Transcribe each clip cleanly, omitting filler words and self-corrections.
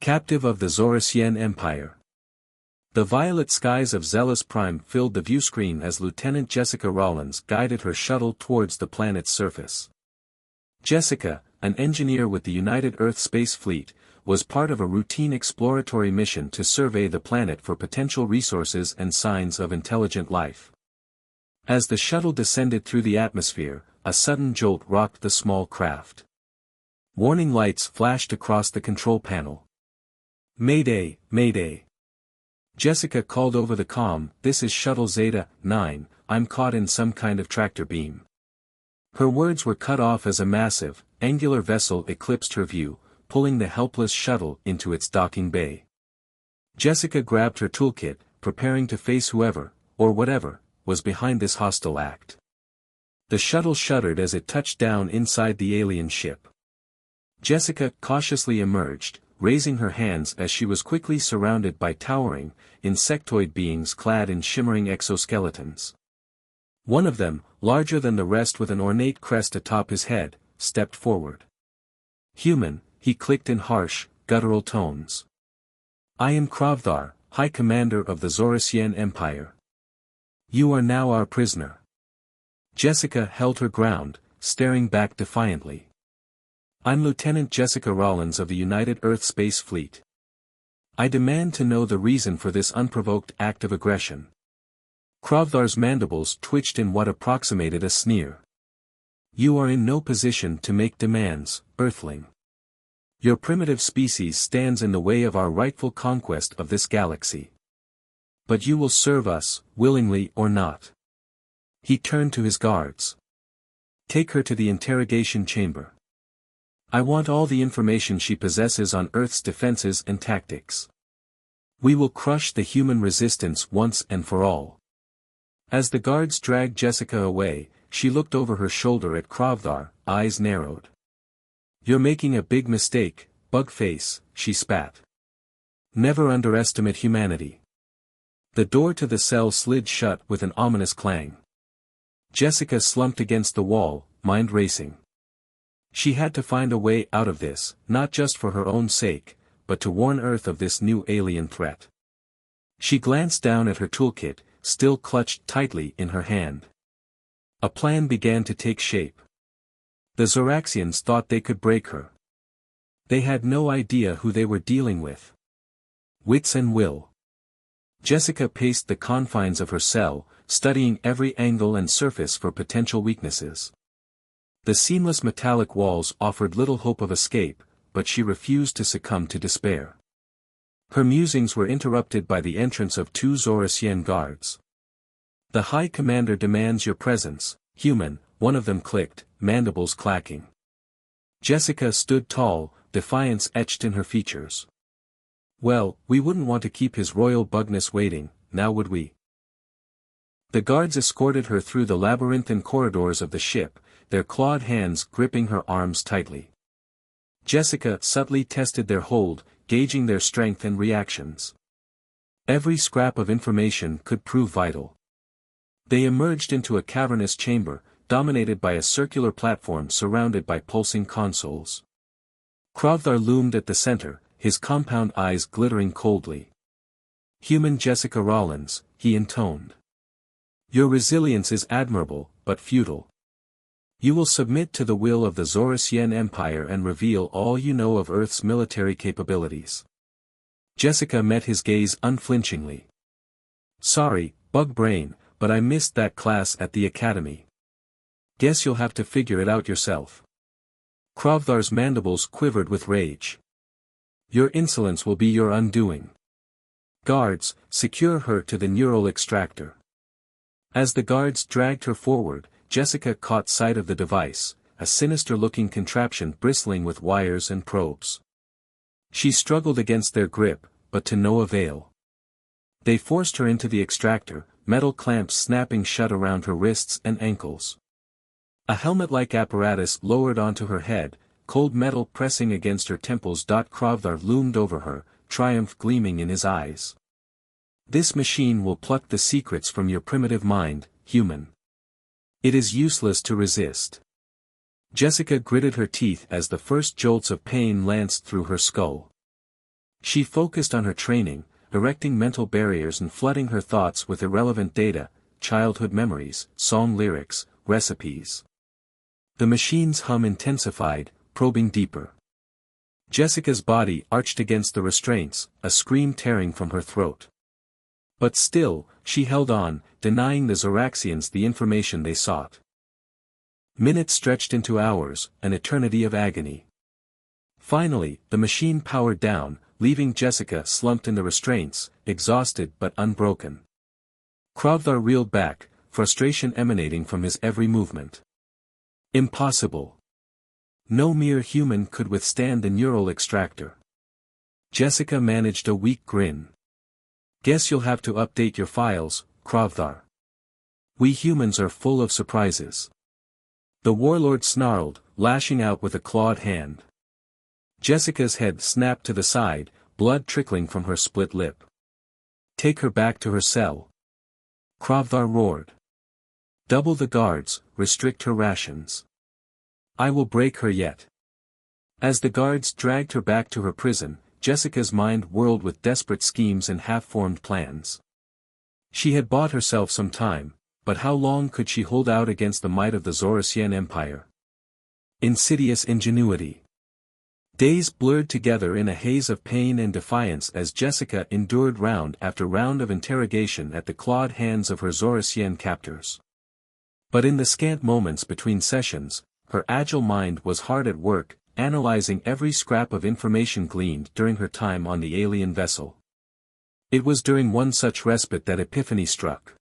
Captive of the Zorasian Empire. The violet skies of Zealous Prime filled the viewscreen as Lieutenant Jessica Rollins guided her shuttle towards the planet's surface. Jessica, an engineer with the United Earth Space Fleet, was part of a routine exploratory mission to survey the planet for potential resources and signs of intelligent life. As the shuttle descended through the atmosphere, a sudden jolt rocked the small craft. Warning lights flashed across the control panel. "Mayday, Mayday." Jessica called over the comm, "This is Shuttle Zeta 9, I'm caught in some kind of tractor beam." Her words were cut off as a massive, angular vessel eclipsed her view, pulling the helpless shuttle into its docking bay. Jessica grabbed her toolkit, preparing to face whoever, or whatever, was behind this hostile act. The shuttle shuddered as it touched down inside the alien ship. Jessica cautiously emerged, raising her hands as she was quickly surrounded by towering, insectoid beings clad in shimmering exoskeletons. One of them, larger than the rest with an ornate crest atop his head, stepped forward. "Human," he clicked in harsh, guttural tones. "I am Kravthar, High Commander of the Zorasian Empire. You are now our prisoner." Jessica held her ground, staring back defiantly. "I'm Lieutenant Jessica Rollins of the United Earth Space Fleet. I demand to know the reason for this unprovoked act of aggression." Kravthar's mandibles twitched in what approximated a sneer. "You are in no position to make demands, Earthling. Your primitive species stands in the way of our rightful conquest of this galaxy. But you will serve us, willingly or not." He turned to his guards. "Take her to the interrogation chamber. I want all the information she possesses on Earth's defenses and tactics. We will crush the human resistance once and for all." As the guards dragged Jessica away, she looked over her shoulder at Kravthar, eyes narrowed. "You're making a big mistake, Bugface," she spat. "Never underestimate humanity." The door to the cell slid shut with an ominous clang. Jessica slumped against the wall, mind racing. She had to find a way out of this, not just for her own sake, but to warn Earth of this new alien threat. She glanced down at her toolkit, still clutched tightly in her hand. A plan began to take shape. The Zoraxians thought they could break her. They had no idea who they were dealing with. Wits and will. Jessica paced the confines of her cell, studying every angle and surface for potential weaknesses. The seamless metallic walls offered little hope of escape, but she refused to succumb to despair. Her musings were interrupted by the entrance of two Zorasian guards. "The High Commander demands your presence, human," one of them clicked, mandibles clacking. Jessica stood tall, defiance etched in her features. "Well, we wouldn't want to keep his royal bugness waiting, now would we?" The guards escorted her through the labyrinthine corridors of the ship, their clawed hands gripping her arms tightly. Jessica subtly tested their hold, gauging their strength and reactions. Every scrap of information could prove vital. They emerged into a cavernous chamber, dominated by a circular platform surrounded by pulsing consoles. Kravthar loomed at the center, his compound eyes glittering coldly. "Human Jessica Rollins," he intoned. "Your resilience is admirable, but futile. You will submit to the will of the Zorasian Empire and reveal all you know of Earth's military capabilities." Jessica met his gaze unflinchingly. "Sorry, Bug Brain, but I missed that class at the academy. Guess you'll have to figure it out yourself." Kravthar's mandibles quivered with rage. "Your insolence will be your undoing. Guards, secure her to the neural extractor." As the guards dragged her forward, Jessica caught sight of the device, a sinister-looking contraption bristling with wires and probes. She struggled against their grip, but to no avail. They forced her into the extractor, metal clamps snapping shut around her wrists and ankles. A helmet-like apparatus lowered onto her head, cold metal pressing against her temples. Kravthar loomed over her, triumph gleaming in his eyes. "This machine will pluck the secrets from your primitive mind, human. It is useless to resist." Jessica gritted her teeth as the first jolts of pain lanced through her skull. She focused on her training, erecting mental barriers and flooding her thoughts with irrelevant data, childhood memories, song lyrics, recipes. The machine's hum intensified, probing deeper. Jessica's body arched against the restraints, a scream tearing from her throat. But still, she held on, denying the Zoraxians the information they sought. Minutes stretched into hours, an eternity of agony. Finally, the machine powered down, leaving Jessica slumped in the restraints, exhausted but unbroken. Krovthar reeled back, frustration emanating from his every movement. Impossible. No mere human could withstand the neural extractor. Jessica managed a weak grin. Guess you'll have to update your files, Krovthar. We humans are full of surprises. The warlord snarled, lashing out with a clawed hand. Jessica's head snapped to the side, blood trickling from her split lip. Take her back to her cell. Krovthar roared. Double the guards, restrict her rations. I will break her yet. As the guards dragged her back to her prison, Jessica's mind whirled with desperate schemes and half-formed plans. She had bought herself some time, but how long could she hold out against the might of the Zorasian Empire? Insidious ingenuity. Days blurred together in a haze of pain and defiance as Jessica endured round after round of interrogation at the clawed hands of her Zorasian captors. But in the scant moments between sessions, her agile mind was hard at work, analyzing every scrap of information gleaned during her time on the alien vessel. It was during one such respite that epiphany struck.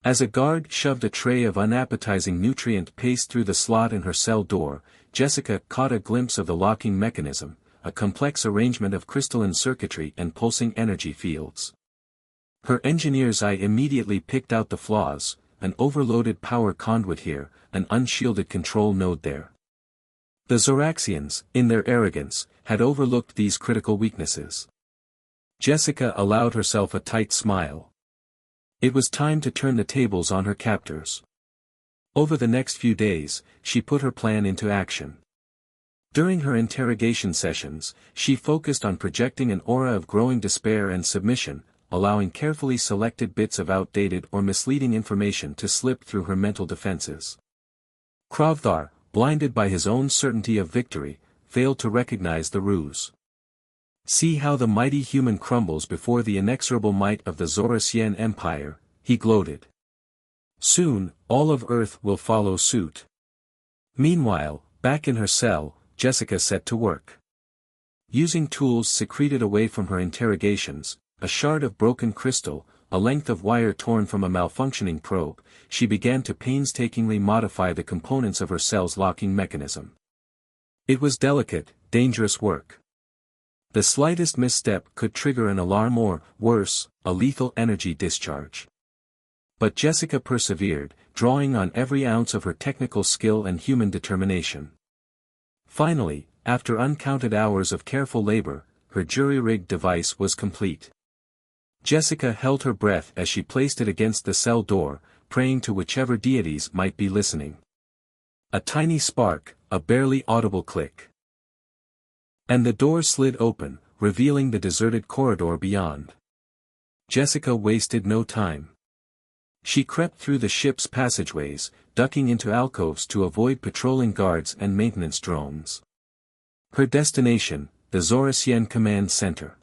As a guard shoved a tray of unappetizing nutrient paste through the slot in her cell door, Jessica caught a glimpse of the locking mechanism, a complex arrangement of crystalline circuitry and pulsing energy fields. Her engineer's eye immediately picked out the flaws, an overloaded power conduit here, an unshielded control node there. The Zoraxians, in their arrogance, had overlooked these critical weaknesses. Jessica allowed herself a tight smile. It was time to turn the tables on her captors. Over the next few days, she put her plan into action. During her interrogation sessions, she focused on projecting an aura of growing despair and submission, allowing carefully selected bits of outdated or misleading information to slip through her mental defenses. Krovthar, blinded by his own certainty of victory, failed to recognize the ruse. See how the mighty human crumbles before the inexorable might of the Zorasian Empire, he gloated. Soon, all of Earth will follow suit. Meanwhile, back in her cell, Jessica set to work. Using tools secreted away from her interrogations, a shard of broken crystal, a length of wire torn from a malfunctioning probe, she began to painstakingly modify the components of her cell's locking mechanism. It was delicate, dangerous work. The slightest misstep could trigger an alarm or, worse, a lethal energy discharge. But Jessica persevered, drawing on every ounce of her technical skill and human determination. Finally, after uncounted hours of careful labor, her jury-rigged device was complete. Jessica held her breath as she placed it against the cell door, praying to whichever deities might be listening. A tiny spark, a barely audible click. And the door slid open, revealing the deserted corridor beyond. Jessica wasted no time. She crept through the ship's passageways, ducking into alcoves to avoid patrolling guards and maintenance drones. Her destination, the Zorasian Command Center.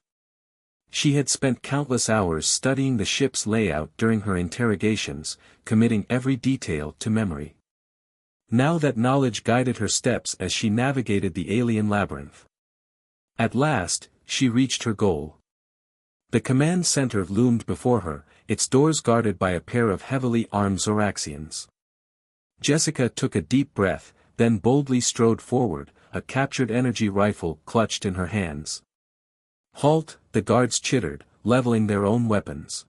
She had spent countless hours studying the ship's layout during her interrogations, committing every detail to memory. Now that knowledge guided her steps as she navigated the alien labyrinth. At last, she reached her goal. The command center loomed before her, its doors guarded by a pair of heavily armed Zoraxians. Jessica took a deep breath, then boldly strode forward, a captured energy rifle clutched in her hands. Halt, the guards chittered, leveling their own weapons.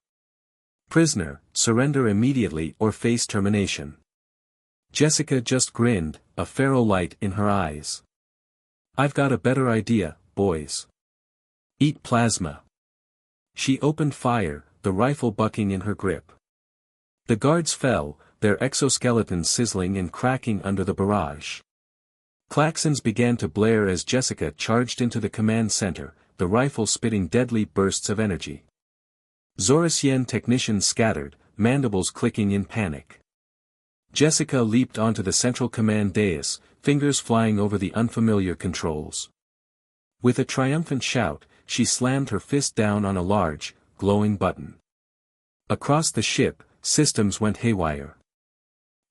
Prisoner, surrender immediately or face termination. Jessica just grinned, a feral light in her eyes. I've got a better idea, boys. Eat plasma. She opened fire, the rifle bucking in her grip. The guards fell, their exoskeletons sizzling and cracking under the barrage. Klaxons began to blare as Jessica charged into the command center, the rifle spitting deadly bursts of energy. Zorasian technicians scattered, mandibles clicking in panic. Jessica leaped onto the central command dais, fingers flying over the unfamiliar controls. With a triumphant shout, she slammed her fist down on a large, glowing button. Across the ship, systems went haywire.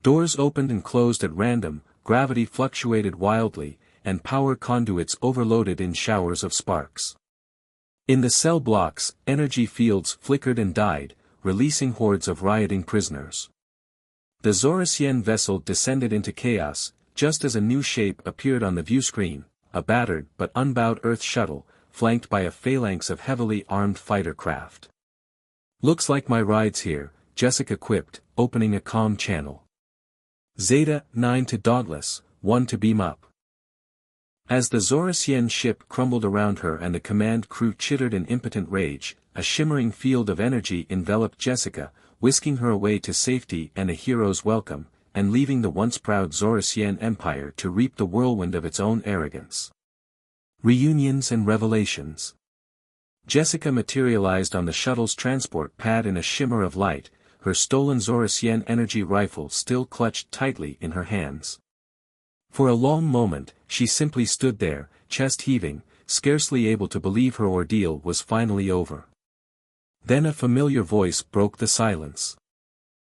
Doors opened and closed at random, gravity fluctuated wildly, and power conduits overloaded in showers of sparks. In the cell blocks, energy fields flickered and died, releasing hordes of rioting prisoners. The Zorasian vessel descended into chaos, just as a new shape appeared on the viewscreen, a battered but unbowed Earth shuttle, flanked by a phalanx of heavily armed fighter craft. "Looks like my ride's here," Jessica quipped, opening a comm channel. "Zeta, 9 to Dauntless, 1 to beam up." As the Zorasian ship crumbled around her and the command crew chittered in impotent rage, a shimmering field of energy enveloped Jessica, whisking her away to safety and a hero's welcome, and leaving the once proud Zorasian Empire to reap the whirlwind of its own arrogance. Reunions and revelations. Jessica materialized on the shuttle's transport pad in a shimmer of light, her stolen Zorasian energy rifle still clutched tightly in her hands. For a long moment, she simply stood there, chest heaving, scarcely able to believe her ordeal was finally over. Then a familiar voice broke the silence.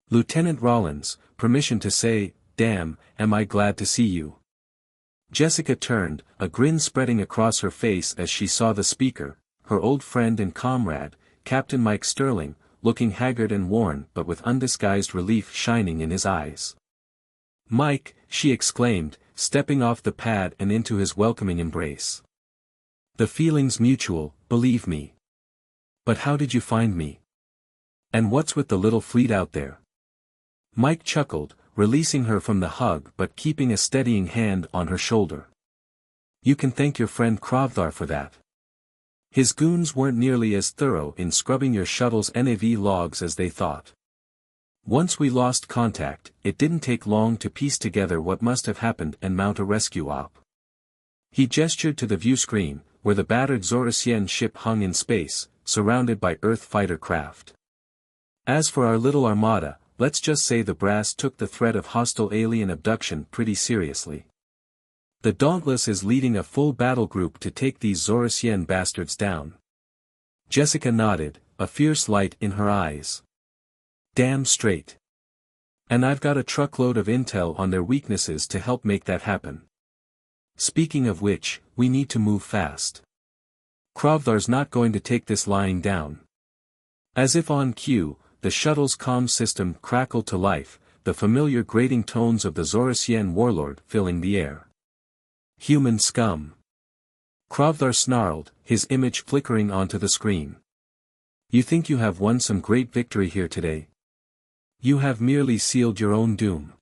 "Lieutenant Rollins, permission to say, damn, am I glad to see you." Jessica turned, a grin spreading across her face as she saw the speaker, her old friend and comrade, Captain Mike Sterling, looking haggard and worn but with undisguised relief shining in his eyes. "Mike," she exclaimed, stepping off the pad and into his welcoming embrace. "The feeling's mutual, believe me. But how did you find me? And what's with the little fleet out there?" Mike chuckled, releasing her from the hug but keeping a steadying hand on her shoulder. "You can thank your friend Krovthar for that. His goons weren't nearly as thorough in scrubbing your shuttle's NAV logs as they thought. Once we lost contact, it didn't take long to piece together what must have happened and mount a rescue op." He gestured to the viewscreen, where the battered Zorasian ship hung in space, surrounded by Earth fighter craft. "As for our little armada, let's just say the brass took the threat of hostile alien abduction pretty seriously. The Dauntless is leading a full battle group to take these Zorasian bastards down." Jessica nodded, a fierce light in her eyes. "Damn straight. And I've got a truckload of intel on their weaknesses to help make that happen. Speaking of which, we need to move fast. Krovthar's not going to take this lying down." As if on cue, the shuttle's comm system crackled to life, the familiar grating tones of the Zorasian warlord filling the air. "Human scum." Krovthar snarled, his image flickering onto the screen. "You think you have won some great victory here today? You have merely sealed your own doom."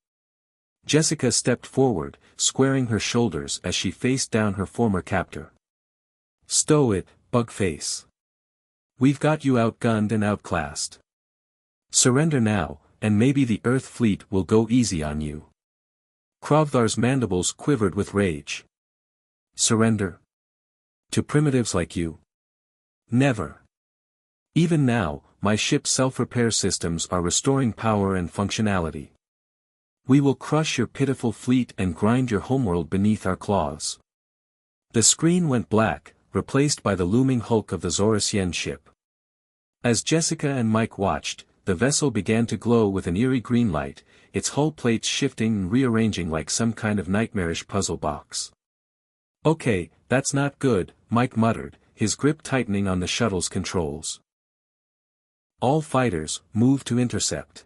Jessica stepped forward, squaring her shoulders as she faced down her former captor. "Stow it, bugface. We've got you outgunned and outclassed. Surrender now, and maybe the Earth fleet will go easy on you." Krovthar's mandibles quivered with rage. "Surrender? To primitives like you? Never. Even now, my ship's self-repair systems are restoring power and functionality. We will crush your pitiful fleet and grind your homeworld beneath our claws." The screen went black, replaced by the looming hulk of the Zorasian ship. As Jessica and Mike watched, the vessel began to glow with an eerie green light, its hull plates shifting and rearranging like some kind of nightmarish puzzle box. "Okay, that's not good," Mike muttered, his grip tightening on the shuttle's controls. "All fighters, move to intercept.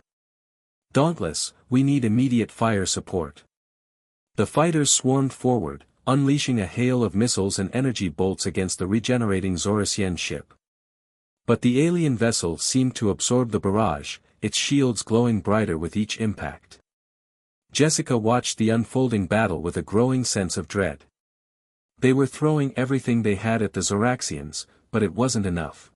Dauntless, we need immediate fire support." The fighters swarmed forward, unleashing a hail of missiles and energy bolts against the regenerating Zorasian ship. But the alien vessel seemed to absorb the barrage, its shields glowing brighter with each impact. Jessica watched the unfolding battle with a growing sense of dread. They were throwing everything they had at the Zoraxians, but it wasn't enough.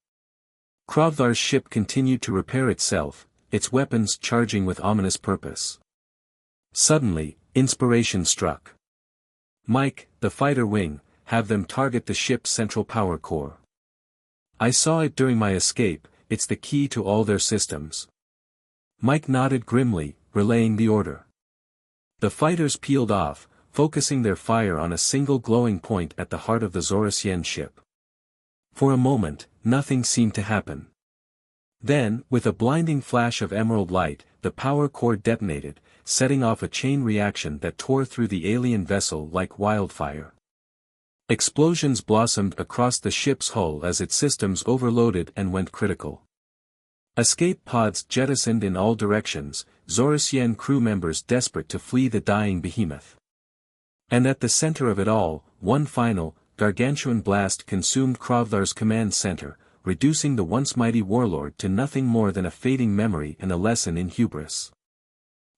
Krovthar's ship continued to repair itself, its weapons charging with ominous purpose. Suddenly, inspiration struck. Mike, the fighter wing, have them target the ship's central power core. I saw it during my escape, it's the key to all their systems. Mike nodded grimly, relaying the order. The fighters peeled off, focusing their fire on a single glowing point at the heart of the Zorasian ship. For a moment, nothing seemed to happen. Then, with a blinding flash of emerald light, the power core detonated, setting off a chain reaction that tore through the alien vessel like wildfire. Explosions blossomed across the ship's hull as its systems overloaded and went critical. Escape pods jettisoned in all directions, Zorasian crew members desperate to flee the dying behemoth. And at the center of it all, one final, gargantuan blast consumed Krovthar's command center, reducing the once mighty warlord to nothing more than a fading memory and a lesson in hubris.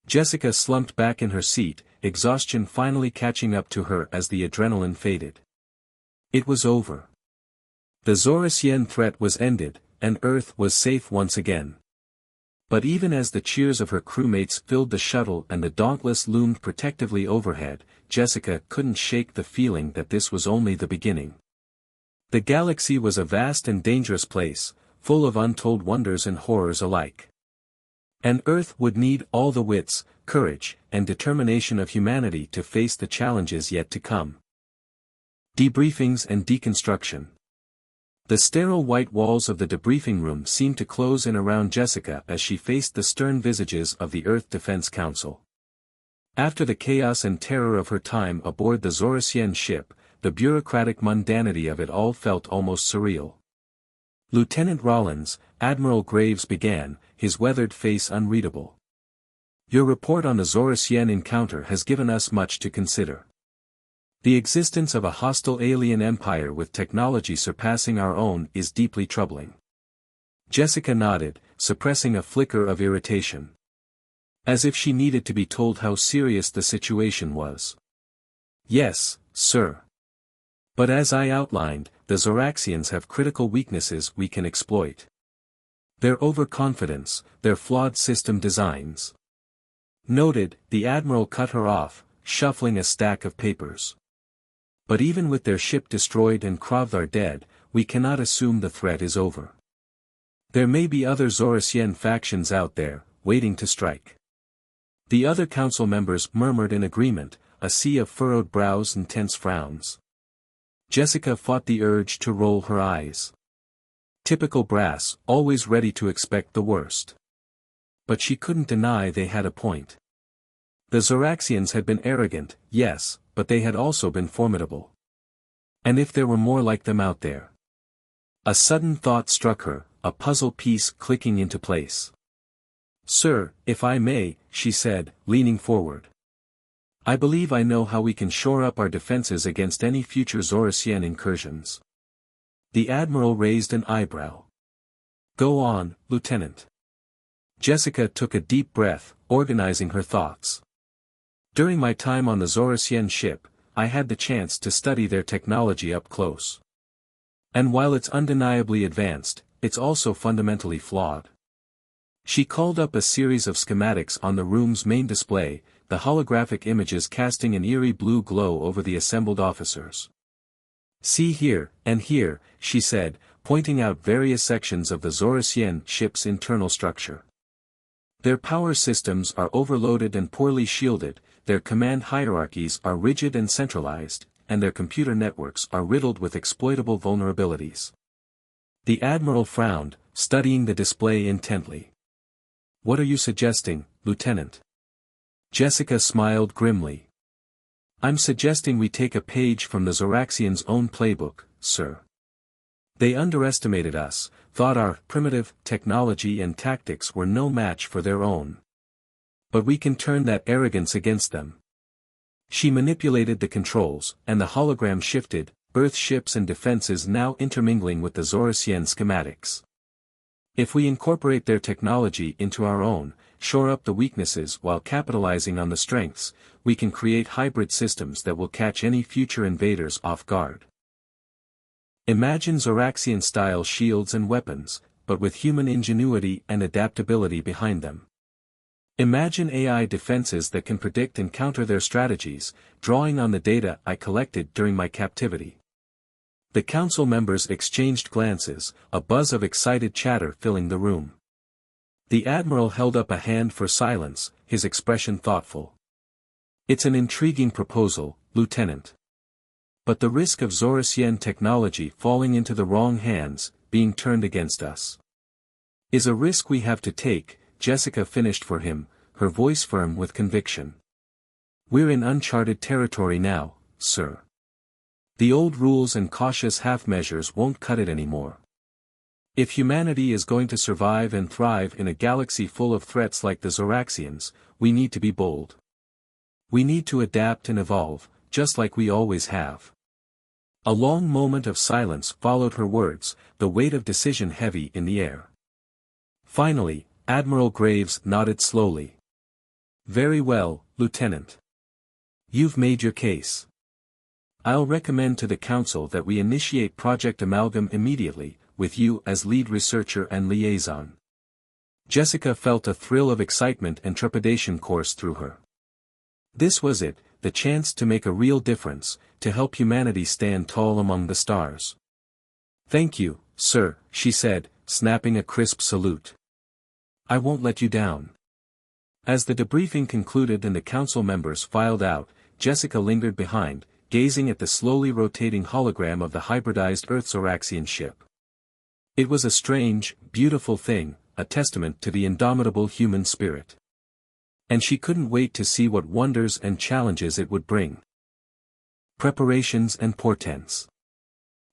Jessica slumped back in her seat, exhaustion finally catching up to her as the adrenaline faded. It was over. The Zorasian threat was ended, and Earth was safe once again. But even as the cheers of her crewmates filled the shuttle and the Dauntless loomed protectively overhead, Jessica couldn't shake the feeling that this was only the beginning. The galaxy was a vast and dangerous place, full of untold wonders and horrors alike. And Earth would need all the wits, courage, and determination of humanity to face the challenges yet to come. Debriefings and deconstruction. The sterile white walls of the debriefing room seemed to close in around Jessica as she faced the stern visages of the Earth Defense Council. After the chaos and terror of her time aboard the Zorasian ship, the bureaucratic mundanity of it all felt almost surreal. Lieutenant Rollins, Admiral Graves began, his weathered face unreadable. Your report on the Zorasian encounter has given us much to consider. The existence of a hostile alien empire with technology surpassing our own is deeply troubling. Jessica nodded, suppressing a flicker of irritation. As if she needed to be told how serious the situation was. Yes, sir. But as I outlined, the Zoraxians have critical weaknesses we can exploit. Their overconfidence, their flawed system designs. Noted, the Admiral cut her off, shuffling a stack of papers. But even with their ship destroyed and Krovthar dead, we cannot assume the threat is over. There may be other Zorasian factions out there, waiting to strike. The other council members murmured in agreement, a sea of furrowed brows and tense frowns. Jessica fought the urge to roll her eyes. Typical brass, always ready to expect the worst. But she couldn't deny they had a point. The Zoraxians had been arrogant, yes, but they had also been formidable. And if there were more like them out there? A sudden thought struck her, a puzzle piece clicking into place. Sir, if I may, she said, leaning forward. I believe I know how we can shore up our defenses against any future Zorasian incursions. The Admiral raised an eyebrow. Go on, Lieutenant. Jessica took a deep breath, organizing her thoughts. During my time on the Zorasian ship, I had the chance to study their technology up close. And while it's undeniably advanced, it's also fundamentally flawed. She called up a series of schematics on the room's main display, the holographic images casting an eerie blue glow over the assembled officers. See here, and here, she said, pointing out various sections of the Zorasian ship's internal structure. Their power systems are overloaded and poorly shielded, their command hierarchies are rigid and centralized, and their computer networks are riddled with exploitable vulnerabilities. The Admiral frowned, studying the display intently. What are you suggesting, Lieutenant? Jessica smiled grimly. I'm suggesting we take a page from the Zoraxians' own playbook, sir. They underestimated us, thought our primitive technology and tactics were no match for their own. But we can turn that arrogance against them. She manipulated the controls, and the hologram shifted, Earth ships and defenses now intermingling with the Zorasian schematics. If we incorporate their technology into our own, shore up the weaknesses while capitalizing on the strengths, we can create hybrid systems that will catch any future invaders off guard. Imagine Zoraxian-style shields and weapons, but with human ingenuity and adaptability behind them. Imagine AI defenses that can predict and counter their strategies, drawing on the data I collected during my captivity. The council members exchanged glances, a buzz of excited chatter filling the room. The admiral held up a hand for silence, his expression thoughtful. It's an intriguing proposal, Lieutenant. But the risk of Zorasian technology falling into the wrong hands, being turned against us, is a risk we have to take, Jessica finished for him, her voice firm with conviction. We're in uncharted territory now, sir. The old rules and cautious half-measures won't cut it anymore. If humanity is going to survive and thrive in a galaxy full of threats like the Zoraxians, we need to be bold. We need to adapt and evolve, just like we always have. A long moment of silence followed her words, the weight of decision heavy in the air. Finally, Admiral Graves nodded slowly. Very well, Lieutenant. You've made your case. I'll recommend to the Council that we initiate Project Amalgam immediately, with you as lead researcher and liaison. Jessica felt a thrill of excitement and trepidation course through her. This was it, the chance to make a real difference, to help humanity stand tall among the stars. Thank you, sir, she said, snapping a crisp salute. I won't let you down. As the debriefing concluded and the council members filed out, Jessica lingered behind, gazing at the slowly rotating hologram of the hybridized Earth-Zoraxian ship. It was a strange, beautiful thing, a testament to the indomitable human spirit. And she couldn't wait to see what wonders and challenges it would bring. Preparations and portents.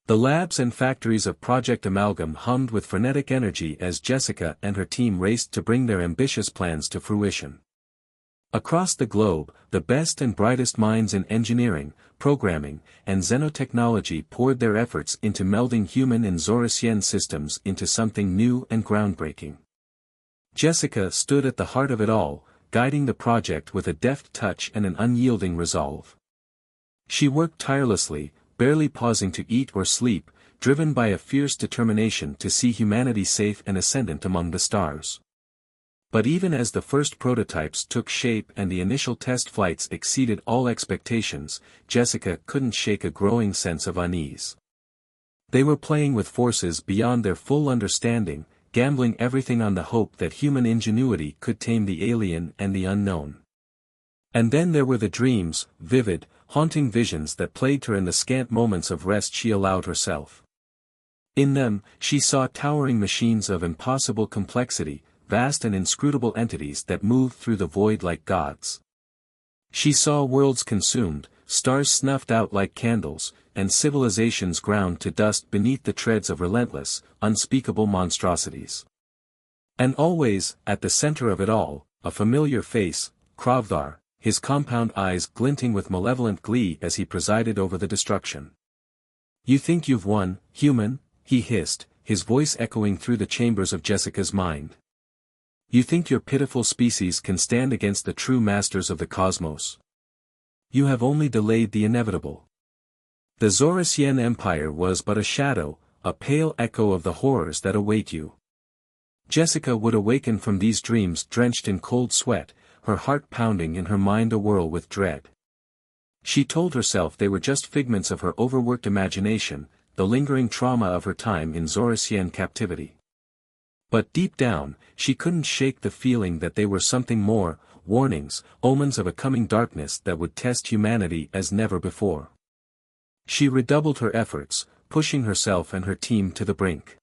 The labs and factories of Project Amalgam hummed with frenetic energy as Jessica and her team raced to bring their ambitious plans to fruition. Across the globe, the best and brightest minds in engineering, programming, and xenotechnology poured their efforts into melding human and Zorasian systems into something new and groundbreaking. Jessica stood at the heart of it all, guiding the project with a deft touch and an unyielding resolve. She worked tirelessly, barely pausing to eat or sleep, driven by a fierce determination to see humanity safe and ascendant among the stars. But even as the first prototypes took shape and the initial test flights exceeded all expectations, Jessica couldn't shake a growing sense of unease. They were playing with forces beyond their full understanding, gambling everything on the hope that human ingenuity could tame the alien and the unknown. And then there were the dreams, vivid, haunting visions that plagued her in the scant moments of rest she allowed herself. In them, she saw towering machines of impossible complexity, vast and inscrutable entities that moved through the void like gods. She saw worlds consumed, stars snuffed out like candles, and civilizations ground to dust beneath the treads of relentless, unspeakable monstrosities. And always, at the center of it all, a familiar face, Kravdar, his compound eyes glinting with malevolent glee as he presided over the destruction. You think you've won, human? He hissed, his voice echoing through the chambers of Jessica's mind. You think your pitiful species can stand against the true masters of the cosmos? You have only delayed the inevitable. The Zorasian Empire was but a shadow, a pale echo of the horrors that await you. Jessica would awaken from these dreams drenched in cold sweat, her heart pounding and her mind awhirl with dread. She told herself they were just figments of her overworked imagination, the lingering trauma of her time in Zorasian captivity. But deep down, she couldn't shake the feeling that they were something more, warnings, omens of a coming darkness that would test humanity as never before. She redoubled her efforts, pushing herself and her team to the brink.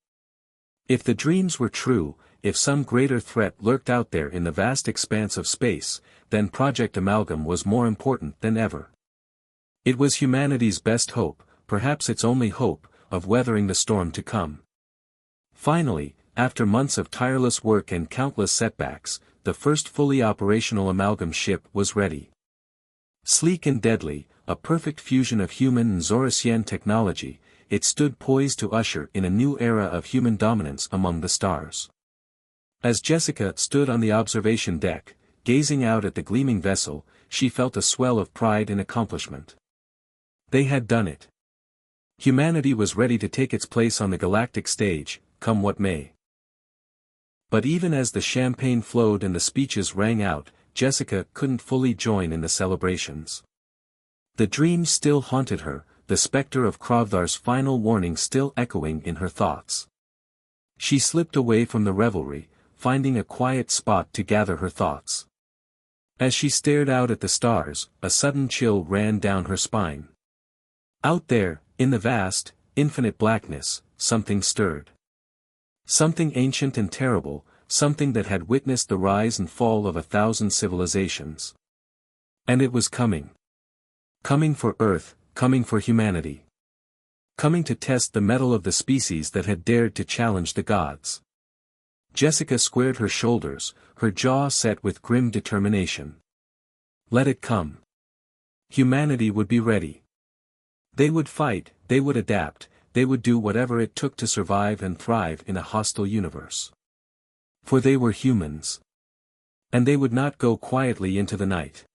If the dreams were true, if some greater threat lurked out there in the vast expanse of space, then Project Amalgam was more important than ever. It was humanity's best hope, perhaps its only hope, of weathering the storm to come. Finally, after months of tireless work and countless setbacks, the first fully operational amalgam ship was ready. Sleek and deadly, a perfect fusion of human and Zorasian technology, it stood poised to usher in a new era of human dominance among the stars. As Jessica stood on the observation deck, gazing out at the gleaming vessel, she felt a swell of pride and accomplishment. They had done it. Humanity was ready to take its place on the galactic stage, come what may. But even as the champagne flowed and the speeches rang out, Jessica couldn't fully join in the celebrations. The dream still haunted her, the specter of Krovthar's final warning still echoing in her thoughts. She slipped away from the revelry, finding a quiet spot to gather her thoughts. As she stared out at the stars, a sudden chill ran down her spine. Out there, in the vast, infinite blackness, something stirred. Something ancient and terrible, something that had witnessed the rise and fall of 1,000 civilizations. And it was coming. Coming for Earth, coming for humanity. Coming to test the mettle of the species that had dared to challenge the gods. Jessica squared her shoulders, her jaw set with grim determination. Let it come. Humanity would be ready. They would fight, they would adapt, they would do whatever it took to survive and thrive in a hostile universe. For they were humans. And they would not go quietly into the night.